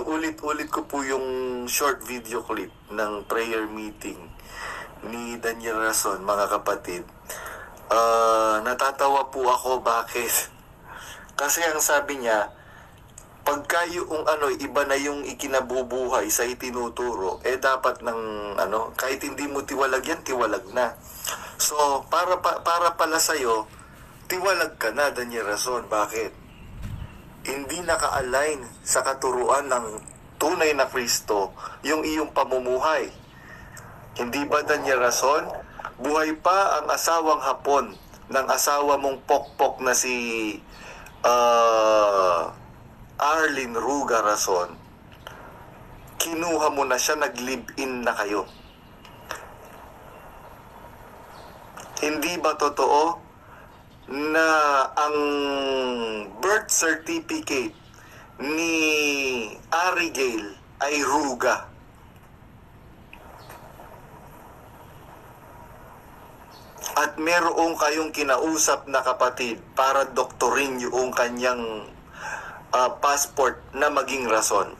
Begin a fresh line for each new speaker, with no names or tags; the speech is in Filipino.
Inuulit-ulit ko po yung short video clip ng prayer meeting ni Daniel Rason, mga kapatid. Natatawa po ako, bakit? Kasi ang sabi niya, pagka yung iba na yung ikinabubuhay sa itinuturo, dapat ng kahit hindi mo tiwalag yan, tiwalag na. So, para pala sa'yo, tiwalag ka na, Daniel Rason. Bakit? Hindi naka-align sa katuruan ng tunay na Kristo yung iyong pamumuhay. Hindi ba, Daniel Rason? Buhay pa ang asawang hapon ng asawa mong pokpok na si Arlene Ruga Rason. Kinuha mo na siya, nag-live-in na kayo. Hindi ba totoo na ang birth certificate ni Abigail ay Ruga? At meron kayong kinausap na kapatid para doktorin yung kanyang passport na maging Rason.